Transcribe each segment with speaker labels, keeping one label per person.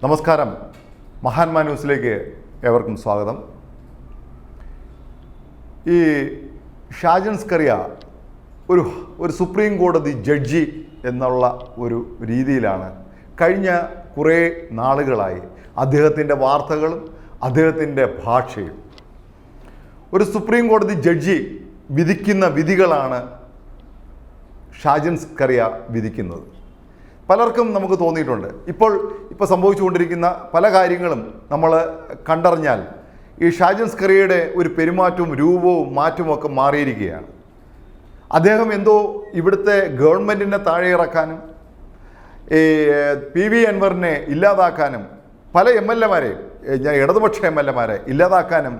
Speaker 1: നമസ്കാരം. മഹാന്മാ ന്യൂസിലേക്ക് ഏവർക്കും സ്വാഗതം. ഈ ഷാജൻ സ്കറിയ ഒരു സുപ്രീം കോടതി ജഡ്ജി എന്നുള്ള ഒരു രീതിയിലാണ് കഴിഞ്ഞ കുറേ നാളുകളായി അദ്ദേഹത്തിൻ്റെ വാർത്തകളും അദ്ദേഹത്തിൻ്റെ ഭാഷയും. ഒരു സുപ്രീം കോടതി ജഡ്ജി വിധിക്കുന്ന വിധികളാണ് ഷാജൻ സ്കറിയ വിധിക്കുന്നത്. പലർക്കും നമുക്ക് തോന്നിയിട്ടുണ്ട് ഇപ്പോൾ സംഭവിച്ചുകൊണ്ടിരിക്കുന്ന പല കാര്യങ്ങളും നമ്മൾ കണ്ടറിഞ്ഞാൽ ഈ ഷാജൻ സ്കറിയയുടെ ഒരു പെരുമാറ്റവും രൂപവും മാറ്റമൊക്കെ മാറിയിരിക്കുകയാണ്. അദ്ദേഹം എന്തോ ഇവിടുത്തെ ഗവൺമെൻറ്റിനെ താഴെ ഇറക്കാനും PV അൻവറിനെ ഇല്ലാതാക്കാനും പല MLA-മാരെയും ഇടതുപക്ഷ MLA-മാരെ ഇല്ലാതാക്കാനും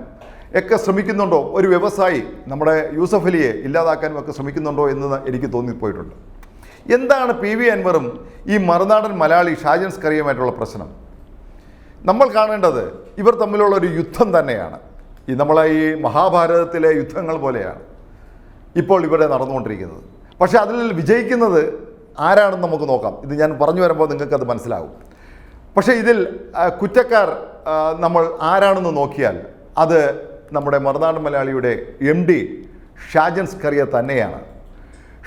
Speaker 1: ഒക്കെ ശ്രമിക്കുന്നുണ്ടോ, ഒരു വ്യവസായി നമ്മുടെ യൂസഫ് അലിയെ ഇല്ലാതാക്കാനും ഒക്കെ ശ്രമിക്കുന്നുണ്ടോ എന്ന് എനിക്ക് തോന്നിപ്പോയിട്ടുണ്ട്. എന്താണ് PV അൻവറും ഈ മറുനാടൻ മലയാളി ഷാജൻ സ്കറിയുമായിട്ടുള്ള പ്രശ്നം? നമ്മൾ കാണേണ്ടത് ഇവർ തമ്മിലുള്ള ഒരു യുദ്ധം തന്നെയാണ്. നമ്മളെ ഈ മഹാഭാരതത്തിലെ യുദ്ധങ്ങൾ പോലെയാണ് ഇപ്പോൾ ഇവിടെ നടന്നുകൊണ്ടിരിക്കുന്നത്. പക്ഷേ അതിൽ വിജയിക്കുന്നത് ആരാണെന്ന് നമുക്ക് നോക്കാം. ഇത് ഞാൻ പറഞ്ഞു വരുമ്പോൾ നിങ്ങൾക്കത് മനസ്സിലാകും. പക്ഷേ ഇതിൽ കുറ്റക്കാർ നമ്മൾ ആരാണെന്ന് നോക്കിയാൽ അത് നമ്മുടെ മറുനാടൻ മലയാളിയുടെ MD ഷാജൻ സ്കറിയ തന്നെയാണ്.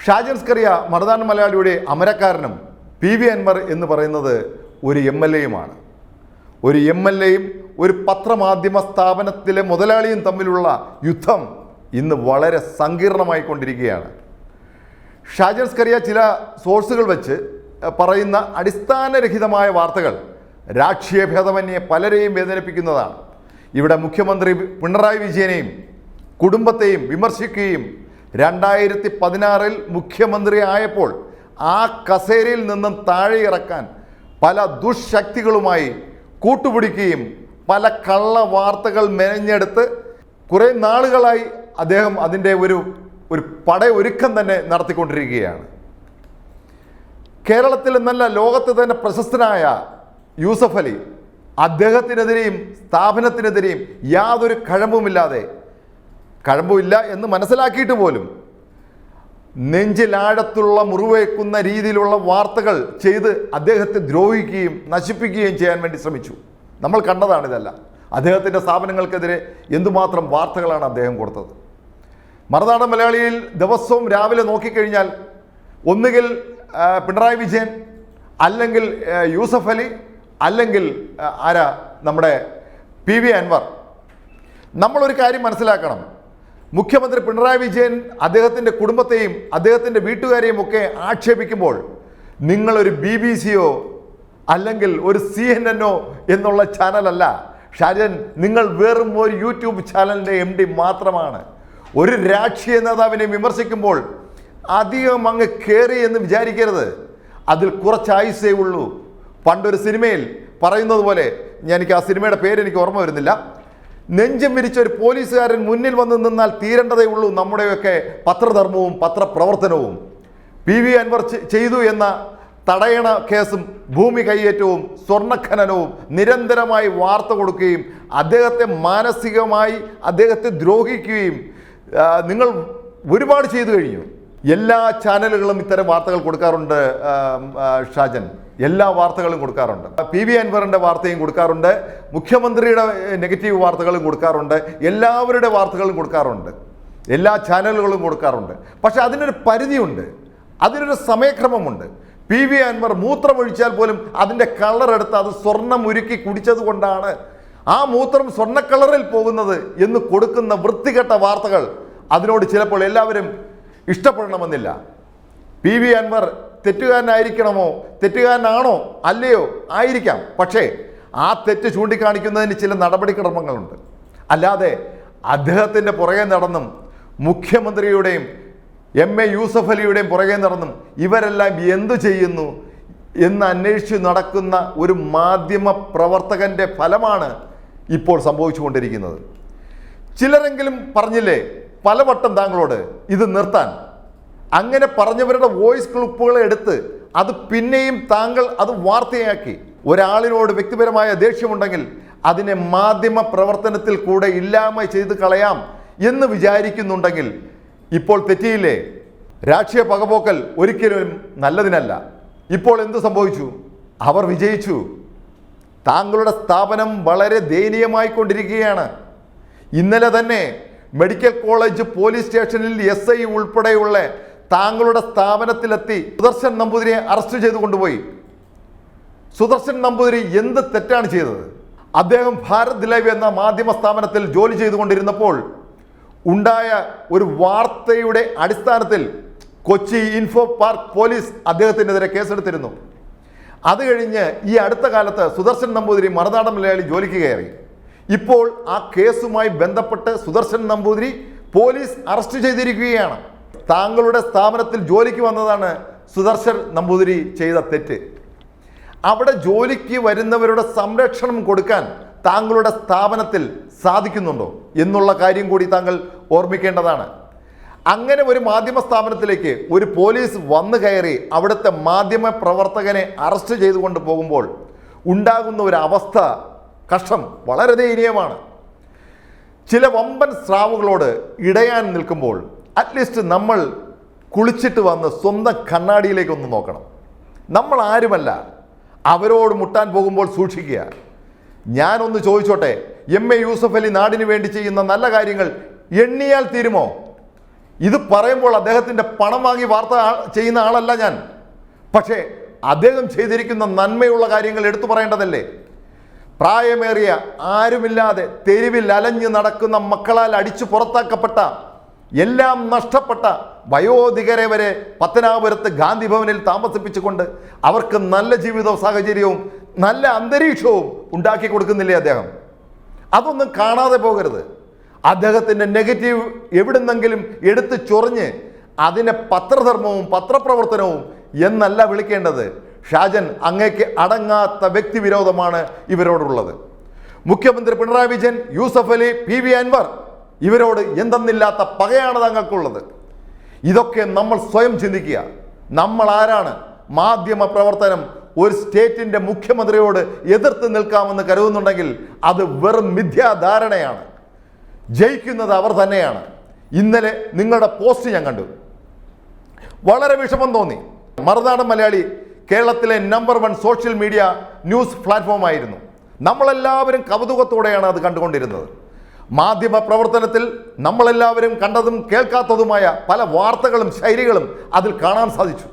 Speaker 1: ഷാജൻ സ്കറിയ മറുനാടൻ മലയാളിയുടെ അമരക്കാരനും PV അൻവർ എന്ന് പറയുന്നത് ഒരു MLA-യുമാണ്. ഒരു MLA-യും ഒരു പത്രമാധ്യമ സ്ഥാപനത്തിലെ മുതലാളിയും തമ്മിലുള്ള യുദ്ധം ഇന്ന് വളരെ സങ്കീർണമായി കൊണ്ടിരിക്കുകയാണ്. ഷാജൻ സ്കറിയ ചില സോഴ്സുകൾ വെച്ച് പറയുന്ന അടിസ്ഥാനരഹിതമായ വാർത്തകൾ രാഷ്ട്രീയ ഭേദമന്യേ പലരെയും വേദനിപ്പിക്കുന്നതാണ്. ഇവിടെ മുഖ്യമന്ത്രി പിണറായി വിജയനെയും കുടുംബത്തെയും വിമർശിക്കുകയും 2016 മുഖ്യമന്ത്രി ആയപ്പോൾ ആ കസേരയിൽ നിന്നും താഴെ ഇറക്കാൻ പല ദുഷ്ശക്തികളുമായി കൂട്ടുപിടിക്കുകയും പല കള്ള വാർത്തകൾ മെനഞ്ഞെടുത്ത് കുറേ നാളുകളായി അദ്ദേഹം അതിൻ്റെ ഒരു പടയൊരുക്കം തന്നെ നടത്തിക്കൊണ്ടിരിക്കുകയാണ്. കേരളത്തിൽ എന്നല്ല ലോകത്ത് തന്നെ പ്രശസ്തനായ യൂസഫ് അലി അദ്ദേഹത്തിനെതിരെയും സ്ഥാപനത്തിനെതിരെയും യാതൊരു കഴമ്പുമില്ല എന്ന് മനസ്സിലാക്കിയിട്ട് പോലും നെഞ്ചിലാഴത്തുള്ള മുറിവേക്കുന്ന രീതിയിലുള്ള വാർത്തകൾ ചെയ്ത് അദ്ദേഹത്തെ ദ്രോഹിക്കുകയും നശിപ്പിക്കുകയും ചെയ്യാൻ വേണ്ടി ശ്രമിച്ചു. നമ്മൾ കണ്ടതാണിതെല്ലാം. അദ്ദേഹത്തിൻ്റെ സ്ഥാപനങ്ങൾക്കെതിരെ എന്തുമാത്രം വാർത്തകളാണ് അദ്ദേഹം കൊടുത്തത്. മറുനാടൻ മലയാളിയിൽ ദിവസവും രാവിലെ നോക്കിക്കഴിഞ്ഞാൽ ഒന്നുകിൽ പിണറായി വിജയൻ, അല്ലെങ്കിൽ യൂസഫ് അലി, അല്ലെങ്കിൽ നമ്മുടെ PV അൻവർ. നമ്മളൊരു കാര്യം മനസ്സിലാക്കണം. മുഖ്യമന്ത്രി പിണറായി വിജയൻ അദ്ദേഹത്തിൻ്റെ കുടുംബത്തെയും അദ്ദേഹത്തിൻ്റെ വീട്ടുകാരെയും ഒക്കെ ആക്ഷേപിക്കുമ്പോൾ നിങ്ങളൊരു BBC-യോ അല്ലെങ്കിൽ ഒരു CNN-ഓ എന്നുള്ള ചാനലല്ല ഷാജൻ. നിങ്ങൾ വെറും ഒരു YouTube ചാനലിൻ്റെ MD മാത്രമാണ്. ഒരു രാഷ്ട്രീയ നേതാവിനെ വിമർശിക്കുമ്പോൾ അധികം അങ്ങ് കയറി എന്ന് വിചാരിക്കരുത്. അതിൽ കുറച്ച് ആയുസ്സേ ഉള്ളൂ. പണ്ടൊരു സിനിമയിൽ പറയുന്നത് പോലെ, എനിക്ക് ആ സിനിമയുടെ പേരെനിക്ക് ഓർമ്മ വരുന്നില്ല, നെഞ്ചം വിരിച്ച ഒരു പോലീസുകാരൻ മുന്നിൽ വന്ന് നിന്നാൽ തീരേണ്ടതേ ഉള്ളൂ നമ്മുടെയൊക്കെ പത്രധർമ്മവും പത്രപ്രവർത്തനവും. PV അൻവർ ചെയ്തു എന്ന തടയണ കേസും ഭൂമി കയ്യേറ്റവും സ്വർണ്ണഖനനവും നിരന്തരമായി വാർത്ത കൊടുക്കുകയും അദ്ദേഹത്തെ മാനസികമായി അദ്ദേഹത്തെ ദ്രോഹിക്കുകയും നിങ്ങൾ ഒരുപാട് ചെയ്തു കഴിഞ്ഞു. എല്ലാ ചാനലുകളും ഇത്തരം വാർത്തകൾ കൊടുക്കാറുണ്ട് ഷാജൻ. എല്ലാ വാർത്തകളും കൊടുക്കാറുണ്ട്. PV അൻവറിൻ്റെ വാർത്തയും കൊടുക്കാറുണ്ട്, മുഖ്യമന്ത്രിയുടെ നെഗറ്റീവ് വാർത്തകളും കൊടുക്കാറുണ്ട്, എല്ലാവരുടെ വാർത്തകളും കൊടുക്കാറുണ്ട്, എല്ലാ ചാനലുകളും കൊടുക്കാറുണ്ട്. പക്ഷെ അതിനൊരു പരിധിയുണ്ട്, അതിനൊരു സമയക്രമമുണ്ട്. PV അൻവർ മൂത്രമൊഴിച്ചാൽ പോലും അതിൻ്റെ കളറെടുത്ത് അത് സ്വർണ്ണം ഉരുക്കി കുടിച്ചത് കൊണ്ടാണ് ആ മൂത്രം സ്വർണ്ണക്കളറിൽ പോകുന്നത് എന്ന് കൊടുക്കുന്ന വൃത്തികെട്ട വാർത്തകൾ അതിനോട് ചിലപ്പോൾ എല്ലാവരും ഇഷ്ടപ്പെടണമെന്നില്ല. PV അൻവർ തെറ്റുകാരനാണോ അല്ലയോ ആയിരിക്കാം. പക്ഷേ ആ തെറ്റ് ചൂണ്ടിക്കാണിക്കുന്നതിന് ചില നടപടിക്രമങ്ങളുണ്ട്. അല്ലാതെ അദ്ദേഹത്തിൻ്റെ പുറകെ നടന്നും മുഖ്യമന്ത്രിയുടെയും MA യൂസഫ് അലിയുടെയും പുറകെ നടന്നും ഇവരെല്ലാം എന്തു ചെയ്യുന്നു എന്ന് അന്വേഷിച്ച് നടക്കുന്ന ഒരു മാധ്യമ പ്രവർത്തകൻ്റെ ഫലമാണ് ഇപ്പോൾ സംഭവിച്ചുകൊണ്ടിരിക്കുന്നത്. ചിലരെങ്കിലും പറഞ്ഞില്ലേ പലവട്ടം താങ്കളോട് ഇത് നിർത്താൻ. അങ്ങനെ പറഞ്ഞവരുടെ വോയിസ് ക്ലിപ്പുകൾ എടുത്ത് അത് പിന്നെയും താങ്കൾ അത് വാർത്തയാക്കി. ഒരാളിനോട് വ്യക്തിപരമായ ദേഷ്യമുണ്ടെങ്കിൽ അതിനെ മാധ്യമ പ്രവർത്തനത്തിൽ കൂടെ ഇല്ലായ്മ ചെയ്ത് കളയാം എന്ന് വിചാരിക്കുന്നുണ്ടെങ്കിൽ ഇപ്പോൾ തെറ്റിയില്ലേ? രാഷ്ട്രീയ പകപോക്കൽ ഒരിക്കലും നല്ലതിനല്ല. ഇപ്പോൾ എന്ത് സംഭവിച്ചു? അവർ വിജയിച്ചു. താങ്കളുടെ സ്ഥാപനം വളരെ ദയനീയമായിക്കൊണ്ടിരിക്കുകയാണ്. ഇന്നലെ തന്നെ മെഡിക്കൽ കോളേജ് പോലീസ് സ്റ്റേഷനിൽ SI ഉൾപ്പെടെയുള്ള താങ്കളുടെ സ്ഥാപനത്തിലെത്തി സുദർശൻ നമ്പൂതിരിയെ അറസ്റ്റ് ചെയ്തു കൊണ്ടുപോയി. സുദർശൻ നമ്പൂതിരി എന്ത് തെറ്റാണ് ചെയ്തത്? അദ്ദേഹം ഭാരത് ലൈവ് എന്ന മാധ്യമ സ്ഥാപനത്തിൽ ജോലി ചെയ്തുകൊണ്ടിരുന്നപ്പോൾ ഉണ്ടായ ഒരു വാർത്തയുടെ അടിസ്ഥാനത്തിൽ കൊച്ചി ഇൻഫോ പാർക്ക് പോലീസ് അദ്ദേഹത്തിനെതിരെ കേസെടുത്തിരുന്നു. അത് കഴിഞ്ഞ് ഈ അടുത്ത കാലത്ത് സുദർശൻ നമ്പൂതിരി മറുനാടൻ മലയാളി ജോലിക്ക് കയറി. ഇപ്പോൾ ആ കേസുമായി ബന്ധപ്പെട്ട് സുദർശൻ നമ്പൂതിരി പോലീസ് അറസ്റ്റ് ചെയ്തിരിക്കുകയാണ്. താങ്കളുടെ സ്ഥാപനത്തിൽ ജോലിക്ക് വന്നതാണ് സുദർശൻ നമ്പൂതിരി ചെയ്ത തെറ്റ്. അവിടെ ജോലിക്ക് വരുന്നവരുടെ സംരക്ഷണം കൊടുക്കാൻ താങ്കളുടെ സ്ഥാപനത്തിൽ സാധിക്കുന്നുണ്ടോ എന്നുള്ള കാര്യം കൂടി താങ്കൾ ഓർമ്മിക്കേണ്ടതാണ്. അങ്ങനെ ഒരു മാധ്യമ സ്ഥാപനത്തിലേക്ക് ഒരു പോലീസ് വന്നു കയറി അവിടുത്തെ മാധ്യമ പ്രവർത്തകനെ അറസ്റ്റ് ചെയ്തുകൊണ്ട് പോകുമ്പോൾ ഉണ്ടാകുന്ന ഒരു അവസ്ഥ കഷ്ടം, വളരെ ദയനീയമാണ്. ചില വമ്പൻ സ്രാവുകളോട് ഇടയാൻ നിൽക്കുമ്പോൾ അറ്റ്ലീസ്റ്റ് നമ്മൾ കുളിച്ചിട്ട് വന്ന് സ്വന്തം കണ്ണാടിയിലേക്കൊന്ന് നോക്കണം. നമ്മൾ ആരുമല്ല, അവരോട് മുട്ടാൻ പോകുമ്പോൾ സൂക്ഷിക്കുക. ഞാനൊന്ന് ചോദിച്ചോട്ടെ, MA യൂസഫ് അലി നാടിന് വേണ്ടി ചെയ്യുന്ന നല്ല കാര്യങ്ങൾ എണ്ണിയാൽ തീരുമോ? ഇത് പറയുമ്പോൾ അദ്ദേഹത്തിൻ്റെ പണം വാങ്ങി വാർത്ത ചെയ്യുന്ന ആളല്ല ഞാൻ. പക്ഷേ അദ്ദേഹം ചെയ്തിരിക്കുന്ന നന്മയുള്ള കാര്യങ്ങൾ എടുത്തു പറയേണ്ടതല്ലേ? പ്രായമേറിയ ആരുമില്ലാതെ തെരുവിൽ അലഞ്ഞു നടക്കുന്ന മക്കളാൽ അടിച്ചു പുറത്താക്കപ്പെട്ട എല്ലാം നഷ്ടപ്പെട്ട വയോധികരെ വരെ പത്തനാപുരത്ത് ഗാന്ധി ഭവനിൽ താമസിപ്പിച്ചുകൊണ്ട് അവർക്ക് നല്ല ജീവിത സാഹചര്യവും നല്ല അന്തരീക്ഷവും ഉണ്ടാക്കി കൊടുക്കുന്നില്ലേ അദ്ദേഹം? അതൊന്നും കാണാതെ പോകരുത്. അദ്ദേഹത്തിൻ്റെ നെഗറ്റീവ് എവിടുന്നെങ്കിലും എടുത്ത് ചൊറിഞ്ഞ് അതിനെ പത്രധർമ്മവും പത്രപ്രവർത്തനവും എന്നല്ല വിളിക്കേണ്ടത്. ഷാജൻ, അങ്ങേക്ക് അടങ്ങാത്ത വ്യക്തിവിരോധമാണ് ഇവരോടുള്ളത്. മുഖ്യമന്ത്രി പിണറായി വിജയൻ, യൂസഫ് അലി, PV അൻവർ ഇവരോട് എന്തെന്നില്ലാത്ത പകയാണ് താങ്കൾക്കുള്ളത്. ഇതൊക്കെ നമ്മൾ സ്വയം ചിന്തിക്കുക. നമ്മൾ ആരാണ്? മാധ്യമ പ്രവർത്തനം ഒരു സ്റ്റേറ്റിൻ്റെ മുഖ്യമന്ത്രിയോട് എതിർത്ത് നിൽക്കാമെന്ന് കരുതുന്നുണ്ടെങ്കിൽ അത് വെറും മിഥ്യാധാരണയാണ്. ജയിക്കുന്നത് അവർ തന്നെയാണ്. ഇന്നലെ നിങ്ങളുടെ പോസ്റ്റ് ഞാൻ കണ്ടു, വളരെ വിഷമം തോന്നി. മറുനാടൻ മലയാളി കേരളത്തിലെ number 1 social media news platform ആയിരുന്നു. നമ്മളെല്ലാവരും കൗതുകത്തോടെയാണ് അത് കണ്ടുകൊണ്ടിരുന്നത്. മാധ്യമ പ്രവർത്തനത്തിൽ നമ്മളെല്ലാവരും കണ്ടതും കേൾക്കാത്തതുമായ പല വാർത്തകളും ശൈലികളും അതിൽ കാണാൻ സാധിച്ചു.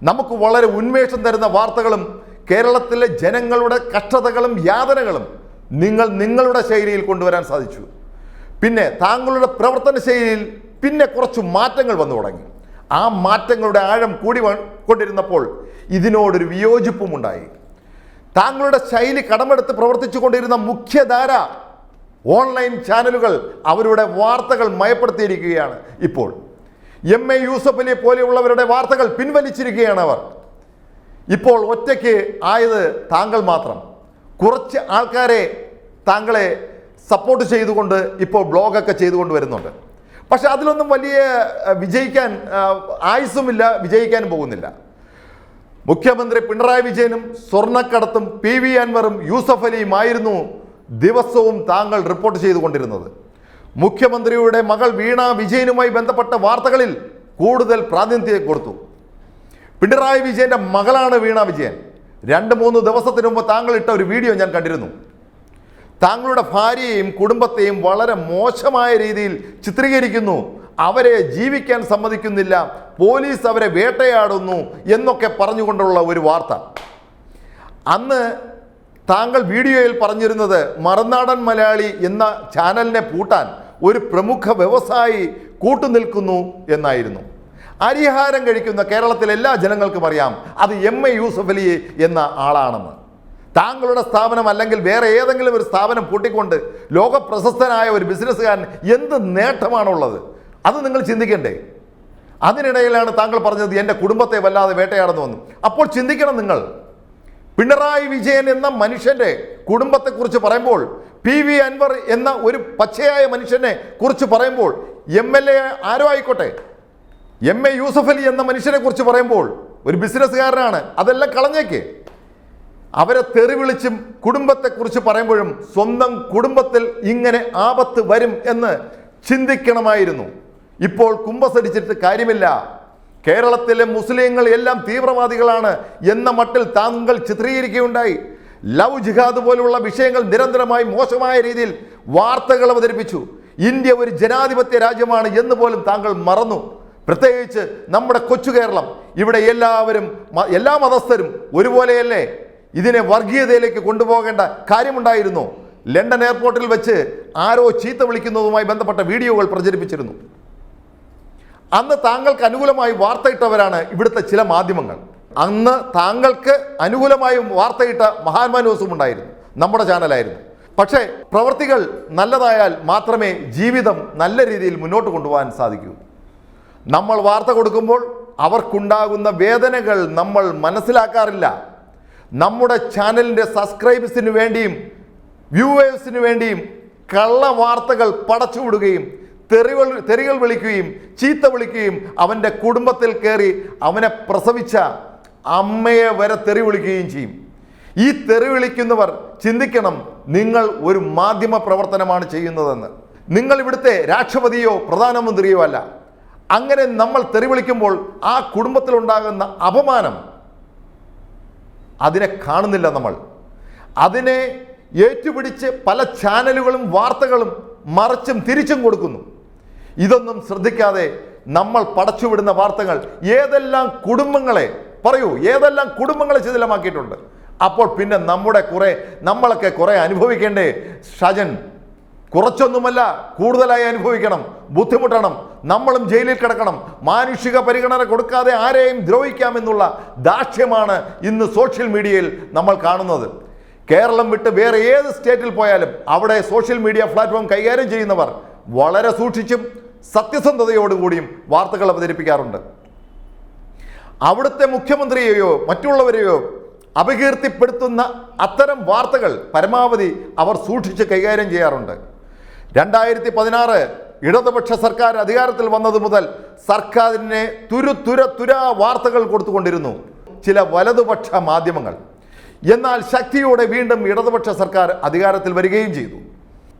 Speaker 1: നമുക്ക് വളരെ ഉന്മേഷം തരുന്ന വാർത്തകളും കേരളത്തിലെ ജനങ്ങളുടെ കഷ്ടതകളും യാതനകളും നിങ്ങളുടെ ശൈലിയിൽ കൊണ്ടുവരാൻ സാധിച്ചു. പിന്നെ താങ്കളുടെ പ്രവർത്തന ശൈലിയിൽ പിന്നെ കുറച്ച് മാറ്റങ്ങൾ വന്നു തുടങ്ങി. ആ മാറ്റങ്ങളുടെ ആഴം കൂടി കൊണ്ടിരുന്നപ്പോൾ ഇതിനോടൊരു വിയോജിപ്പും ഉണ്ടായി. താങ്കളുടെ ശൈലി കടമെടുത്ത് പ്രവർത്തിച്ചു കൊണ്ടിരുന്ന മുഖ്യധാര ഓൺലൈൻ ചാനലുകൾ അവരുടെ വാർത്തകൾ മയപ്പെടുത്തിയിരിക്കുകയാണ്. ഇപ്പോൾ MA യൂസഫ് അലിയെ പോലെയുള്ളവരുടെ വാർത്തകൾ പിൻവലിച്ചിരിക്കുകയാണ് അവർ. ഇപ്പോൾ ഒറ്റയ്ക്ക് ആയത് താങ്കൾ മാത്രം. കുറച്ച് ആൾക്കാരെ താങ്കളെ സപ്പോർട്ട് ചെയ്തുകൊണ്ട് ഇപ്പോൾ ബ്ലോഗൊക്കെ ചെയ്തുകൊണ്ട് വരുന്നുണ്ട്. പക്ഷെ അതിലൊന്നും വലിയ വിജയിക്കാൻ ആയുസ്സുമില്ല, വിജയിക്കാനും പോകുന്നില്ല. മുഖ്യമന്ത്രി പിണറായി വിജയനും സ്വർണ്ണക്കടത്തും PV അൻവറും യൂസഫ് അലിയുമായിരുന്നു ദിവസവും താങ്കൾ റിപ്പോർട്ട് ചെയ്തുകൊണ്ടിരുന്നത്. മുഖ്യമന്ത്രിയുടെ മകൾ വീണ വിജയനുമായി ബന്ധപ്പെട്ട വാർത്തകളിൽ കൂടുതൽ പ്രാതിനിധ്യം കൊടുത്തു. പിണറായി വിജയൻ്റെ മകളാണ് വീണ വിജയൻ. 2-3 ദിവസത്തിന് മുമ്പ് താങ്കൾ ഇട്ട ഒരു വീഡിയോ ഞാൻ കണ്ടിരുന്നു. താങ്കളുടെ ഭാര്യയെയും കുടുംബത്തെയും വളരെ മോശമായ രീതിയിൽ ചിത്രീകരിക്കുന്നു, അവരെ ജീവിക്കാൻ സമ്മതിക്കുന്നില്ല, പോലീസ് അവരെ വേട്ടയാടുന്നു എന്നൊക്കെ പറഞ്ഞുകൊണ്ടുള്ള ഒരു വാർത്ത. അന്ന് താങ്കൾ വീഡിയോയിൽ പറഞ്ഞിരുന്നത് മറുനാടൻ മലയാളി എന്ന ചാനലിനെ പൂട്ടാൻ ഒരു പ്രമുഖ വ്യവസായി കൂട്ടുനിൽക്കുന്നു എന്നായിരുന്നു. അരിഹാരം കഴിക്കുന്ന കേരളത്തിലെ എല്ലാ ജനങ്ങൾക്കും അറിയാം അത് MA യൂസഫ് അലി എന്ന ആളാണെന്ന്. താങ്കളുടെ സ്ഥാപനം അല്ലെങ്കിൽ വേറെ ഏതെങ്കിലും ഒരു സ്ഥാപനം പൂട്ടിക്കൊണ്ട് ലോകപ്രശസ്തനായ ഒരു ബിസിനസ്സുകാരൻ എന്ത് നേട്ടമാണുള്ളത്? അത് നിങ്ങൾ ചിന്തിക്കണ്ടേ? അതിനിടയിലാണ് താങ്കൾ പറഞ്ഞത് എൻ്റെ കുടുംബത്തെ വല്ലാതെ വേട്ടയാടുന്നു വന്നു. അപ്പോൾ ചിന്തിക്കണം നിങ്ങൾ. പിണറായി വിജയൻ എന്ന മനുഷ്യൻ്റെ കുടുംബത്തെക്കുറിച്ച് പറയുമ്പോൾ, PV അൻവർ എന്ന ഒരു പച്ചയായ മനുഷ്യനെ കുറിച്ച് പറയുമ്പോൾ, MLA ആരോ ആയിക്കോട്ടെ, MA യൂസഫ് അലി എന്ന മനുഷ്യനെ കുറിച്ച് പറയുമ്പോൾ, ഒരു ബിസിനസ്സുകാരനാണ്, അതെല്ലാം കളഞ്ഞേക്ക്. അവരെ തെറി വിളിച്ചും കുടുംബത്തെക്കുറിച്ച് പറയുമ്പോഴും സ്വന്തം കുടുംബത്തിൽ ഇങ്ങനെ ആപത്ത് വരും എന്ന് ചിന്തിക്കണമായിരുന്നു. ഇപ്പോൾ കുമ്പസടിച്ചിട്ട് കാര്യമില്ല. കേരളത്തിലെ മുസ്ലിങ്ങൾ എല്ലാം തീവ്രവാദികളാണ് എന്ന മട്ടിൽ താങ്കൾ ചിത്രീകരിക്കുകയുണ്ടായി. ലവ് ജിഹാദ് പോലുള്ള വിഷയങ്ങൾ നിരന്തരമായി മോശമായ രീതിയിൽ വാർത്തകൾ അവതരിപ്പിച്ചു. ഇന്ത്യ ഒരു ജനാധിപത്യ രാജ്യമാണ് എന്ന് പോലും താങ്കൾ മറന്നു. പ്രത്യേകിച്ച് നമ്മുടെ കൊച്ചു കേരളം, ഇവിടെ എല്ലാ മതസ്ഥരും ഒരുപോലെയല്ലേ? ഇതിനെ വർഗീയതയിലേക്ക് കൊണ്ടുപോകേണ്ട കാര്യമുണ്ടായിരുന്നു. ലണ്ടൻ എയർപോർട്ടിൽ വെച്ച് ആരോ ചീത്ത വിളിക്കുന്നതുമായി ബന്ധപ്പെട്ട വീഡിയോകൾ പ്രചരിപ്പിച്ചിരുന്നു. അന്ന് താങ്കൾക്ക് അനുകൂലമായി വാർത്തയിട്ടവരാണ് ഇവിടുത്തെ ചില മാധ്യമങ്ങൾ. അന്ന് താങ്കൾക്ക് അനുകൂലമായി വാർത്തയിട്ട മഹാത്മാ ന്യൂസും ഉണ്ടായിരുന്നു, നമ്മുടെ ചാനലായിരുന്നു. പക്ഷേ പ്രവൃത്തികൾ നല്ലതായാൽ മാത്രമേ ജീവിതം നല്ല രീതിയിൽ മുന്നോട്ട് കൊണ്ടുപോകാൻ സാധിക്കൂ. നമ്മൾ വാർത്ത കൊടുക്കുമ്പോൾ അവർക്കുണ്ടാകുന്ന വേദനകൾ നമ്മൾ മനസ്സിലാക്കാറില്ല. നമ്മുടെ ചാനലിൻ്റെ സബ്സ്ക്രൈബേഴ്സിന് വേണ്ടിയും വ്യൂവേഴ്സിന് വേണ്ടിയും കള്ള വാർത്തകൾ പടച്ചുവിടുകയും തെറികൾ വിളിക്കുകയും ചീത്ത വിളിക്കുകയും അവൻ്റെ കുടുംബത്തിൽ കയറി അവനെ പ്രസവിച്ച അമ്മയെ വരെ തെറി വിളിക്കുകയും ചെയ്യും. ഈ തെറി വിളിക്കുന്നവർ ചിന്തിക്കണം, നിങ്ങൾ ഒരു മാധ്യമ പ്രവർത്തനമാണ് ചെയ്യുന്നതെന്ന്. നിങ്ങൾ ഇവിടുത്തെ രാഷ്ട്രപതിയോ പ്രധാനമന്ത്രിയോ അല്ല. അങ്ങനെ നമ്മൾ തെറി വിളിക്കുമ്പോൾ ആ കുടുംബത്തിലുണ്ടാകുന്ന അപമാനം അതിനെ കാണുന്നില്ല. നമ്മൾ അതിനെ ഏറ്റുപിടിച്ച് പല ചാനലുകളും വാർത്തകളും മറിച്ചും തിരിച്ചും കൊടുക്കുന്നു. ഇതൊന്നും ശ്രദ്ധിക്കാതെ നമ്മൾ പടച്ചുവിടുന്ന വാർത്തകൾ ഏതെല്ലാം കുടുംബങ്ങളെ ശിഥിലമാക്കിയിട്ടുണ്ട്. അപ്പോൾ പിന്നെ നമ്മളൊക്കെ കുറെ അനുഭവിക്കേണ്ടേ ഷാജൻ? കുറച്ചൊന്നുമല്ല, കൂടുതലായി അനുഭവിക്കണം, ബുദ്ധിമുട്ടണം, നമ്മളും ജയിലിൽ കിടക്കണം. മാനുഷിക പരിഗണന കൊടുക്കാതെ ആരെയും ദ്രോഹിക്കാമെന്നുള്ള ദാക്ഷ്യമാണ് ഇന്ന് സോഷ്യൽ മീഡിയയിൽ നമ്മൾ കാണുന്നത്. കേരളം വിട്ട് വേറെ ഏത് സ്റ്റേറ്റിൽ പോയാലും അവിടെ സോഷ്യൽ മീഡിയ പ്ലാറ്റ്ഫോം കൈകാര്യം ചെയ്യുന്നവർ വളരെ സൂക്ഷിച്ചും സത്യസന്ധതയോടുകൂടിയും വാർത്തകൾ അവതരിപ്പിക്കാറുണ്ട്. അവിടുത്തെ മുഖ്യമന്ത്രിയെയോ മറ്റുള്ളവരെയോ അപകീർത്തിപ്പെടുത്തുന്ന അത്തരം വാർത്തകൾ പരമാവധി അവർ സൂക്ഷിച്ച് കൈകാര്യം ചെയ്യാറുണ്ട്. 2016 ഇടതുപക്ഷ സർക്കാർ അധികാരത്തിൽ വന്നത് മുതൽ സർക്കാരിനെ തുര വാർത്തകൾ കൊടുത്തുകൊണ്ടിരുന്നു ചില വലതുപക്ഷ മാധ്യമങ്ങൾ. എന്നാൽ ശക്തിയോടെ വീണ്ടും ഇടതുപക്ഷ സർക്കാർ അധികാരത്തിൽ വരികയും ചെയ്തു.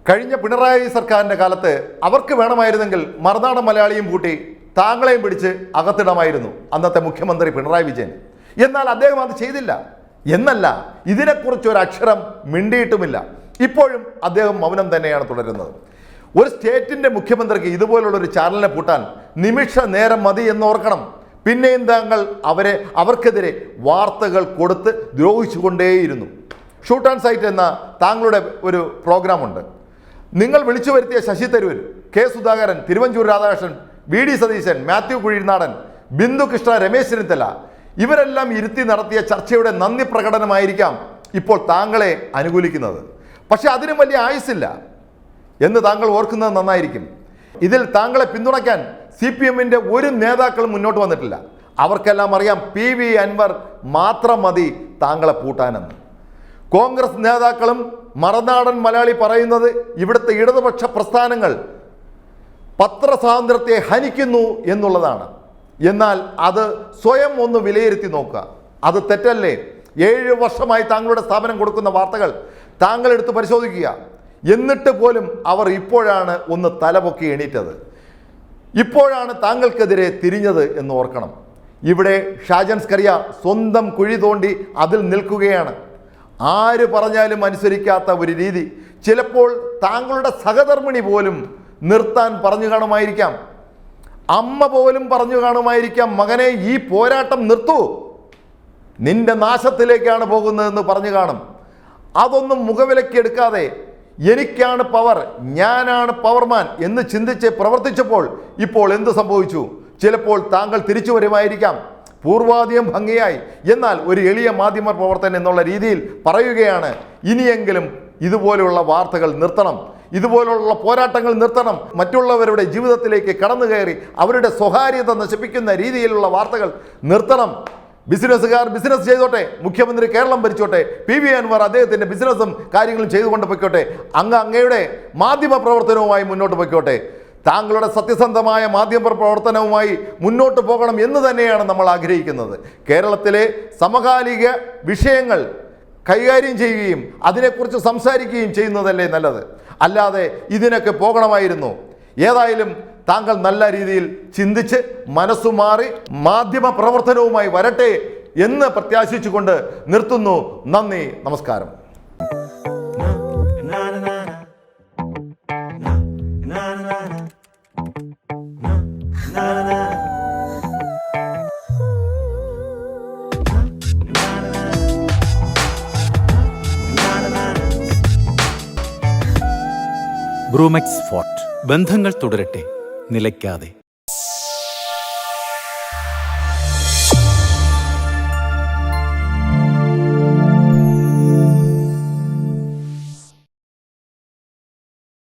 Speaker 1: കഴിഞ്ഞ പിണറായി സർക്കാരിൻ്റെ കാലത്ത് അവർക്ക് വേണമായിരുന്നെങ്കിൽ മറുനാടൻ മലയാളിയും കൂട്ടി താങ്കളെയും പിടിച്ച് അകത്തിടമായിരുന്നു അന്നത്തെ മുഖ്യമന്ത്രി പിണറായി വിജയൻ. എന്നാൽ അദ്ദേഹം അത് ചെയ്തില്ല. എന്നല്ല, ഇതിനെക്കുറിച്ച് ഒരു അക്ഷരം മിണ്ടിയിട്ടുമില്ല. ഇപ്പോഴും അദ്ദേഹം മൗനം തന്നെയാണ് തുടരുന്നത്. ഒരു സ്റ്റേറ്റിൻ്റെ മുഖ്യമന്ത്രിക്ക് ഇതുപോലുള്ളൊരു ചാനലിനെ പൂട്ടാൻ നിമിഷ നേരം മതി എന്നോർക്കണം. പിന്നെയും താങ്കൾ അവർക്കെതിരെ വാർത്തകൾ കൊടുത്ത് ദ്രോഹിച്ചുകൊണ്ടേയിരുന്നു. ഷൂട്ട് ആൻഡ് സൈറ്റ് എന്ന താങ്കളുടെ ഒരു പ്രോഗ്രാമുണ്ട്. നിങ്ങൾ വിളിച്ചു വരുത്തിയ ശശി തരൂർ, കെ സുധാകരൻ, തിരുവഞ്ചൂർ രാധാകൃഷ്ണൻ, വി.ഡി. സതീശൻ, മാത്യു കുഴിനാടൻ, ബിന്ദു കൃഷ്ണ, രമേശ് ചെന്നിത്തല ഇവരെല്ലാം ഇരുത്തി നടത്തിയ ചർച്ചയുടെ നന്ദി പ്രകടനമായിരിക്കാം ഇപ്പോൾ താങ്കളെ അനുകൂലിക്കുന്നത്. പക്ഷെ അതിനും വലിയ ആയുസില്ല എന്ന് താങ്കൾ ഓർക്കുന്നത് നന്നായിരിക്കും. ഇതിൽ താങ്കളെ പിന്തുണയ്ക്കാൻ CPM-ന്റെ ഒരു നേതാക്കളും മുന്നോട്ട് വന്നിട്ടില്ല. അവർക്കെല്ലാം അറിയാം PV അൻവർ മാത്രം മതി താങ്കളെ പൂട്ടാനെന്ന്. കോൺഗ്രസ് നേതാക്കളും മറുനാടൻ മലയാളി പറയുന്നത് ഇവിടുത്തെ ഇടതുപക്ഷ പ്രസ്ഥാനങ്ങൾ പത്രസ്വാതന്ത്ര്യത്തെ ഹനിക്കുന്നു എന്നുള്ളതാണ്. എന്നാൽ അത് സ്വയം ഒന്ന് വിലയിരുത്തി നോക്കുക. അത് തെറ്റല്ലേ? 7 വർഷമായി താങ്കളുടെ സ്ഥാപനം കൊടുക്കുന്ന വാർത്തകൾ താങ്കൾ എടുത്ത് പരിശോധിക്കുക. എന്നിട്ട് പോലും അവർ ഇപ്പോഴാണ് ഒന്ന് തലപൊക്കി എണീറ്റത്, ഇപ്പോഴാണ് താങ്കൾക്കെതിരെ തിരിഞ്ഞത് എന്ന് ഓർക്കണം. ഇവിടെ ഷാജൻ സ്കറിയ സ്വന്തം കുഴി തോണ്ടി അതിൽ നിൽക്കുകയാണ്. ആര് പറഞ്ഞാലും അനുസരിക്കാത്ത ഒരു രീതി. ചിലപ്പോൾ താങ്കളുടെ സഹധർമ്മിണി പോലും നിർത്താൻ പറഞ്ഞു കാണുമായിരിക്കാം, അമ്മ പോലും പറഞ്ഞു കാണുമായിരിക്കാം, മകനെ ഈ പോരാട്ടം നിർത്തൂ, നിന്റെ നാശത്തിലേക്കാണ് പോകുന്നതെന്ന് പറഞ്ഞു കാണും. അതൊന്നും മുഖവിലക്കെടുക്കാതെ എനിക്കാണ് പവർ, ഞാനാണ് പവർമാൻ എന്ന് ചിന്തിച്ച് പ്രവർത്തിച്ചപ്പോൾ ഇപ്പോൾ എന്ത് സംഭവിച്ചു? ചിലപ്പോൾ താങ്കൾ തിരിച്ചു വരുമായിരിക്കാം പൂർവാധികം ഭംഗിയായി. എന്നാൽ ഒരു എളിയ മാധ്യമ പ്രവർത്തകൻ എന്നുള്ള രീതിയിൽ പറയുകയാണ്, ഇനിയെങ്കിലും ഇതുപോലെയുള്ള വാർത്തകൾ നിർത്തണം, ഇതുപോലുള്ള പോരാട്ടങ്ങൾ നിർത്തണം. മറ്റുള്ളവരുടെ ജീവിതത്തിലേക്ക് കടന്നു കയറി അവരുടെ സ്വകാര്യത നശിപ്പിക്കുന്ന രീതിയിലുള്ള വാർത്തകൾ നിർത്തണം. ബിസിനസ്സുകാർ ബിസിനസ് ചെയ്തോട്ടെ, മുഖ്യമന്ത്രി കേരളം ഭരിച്ചോട്ടെ, PV അൻവർ അദ്ദേഹത്തിൻ്റെ ബിസിനസ്സും കാര്യങ്ങളും ചെയ്തുകൊണ്ട് പൊയ്ക്കോട്ടെ, അങ്ങയുടെ മാധ്യമ പ്രവർത്തനവുമായി മുന്നോട്ട് പൊയ്ക്കോട്ടെ. താങ്കളുടെ സത്യസന്ധമായ മാധ്യമ പ്രവർത്തനവുമായി മുന്നോട്ട് പോകണം എന്ന് തന്നെയാണ് നമ്മൾ ആഗ്രഹിക്കുന്നത്. കേരളത്തിലെ സമകാലിക വിഷയങ്ങൾ കൈകാര്യം ചെയ്യുകയും അതിനെക്കുറിച്ച് സംസാരിക്കുകയും ചെയ്യുന്നതല്ലേ നല്ലത്, അല്ലാതെ ഇതിനൊക്കെ പോകണമായിരുന്നു. ഏതായാലും താങ്കൾ നല്ല രീതിയിൽ ചിന്തിച്ച് മനസ്സുമാറി മാധ്യമ പ്രവർത്തനവുമായി വരട്ടെ എന്ന് പ്രത്യാശിച്ചുകൊണ്ട് നിർത്തുന്നു. നന്ദി, നമസ്കാരം.
Speaker 2: ബ്രൂമെക്സ് ഫോർട്ട്, ബന്ധങ്ങൾ തുടരട്ടെ, നിലയ്ക്കാതെ.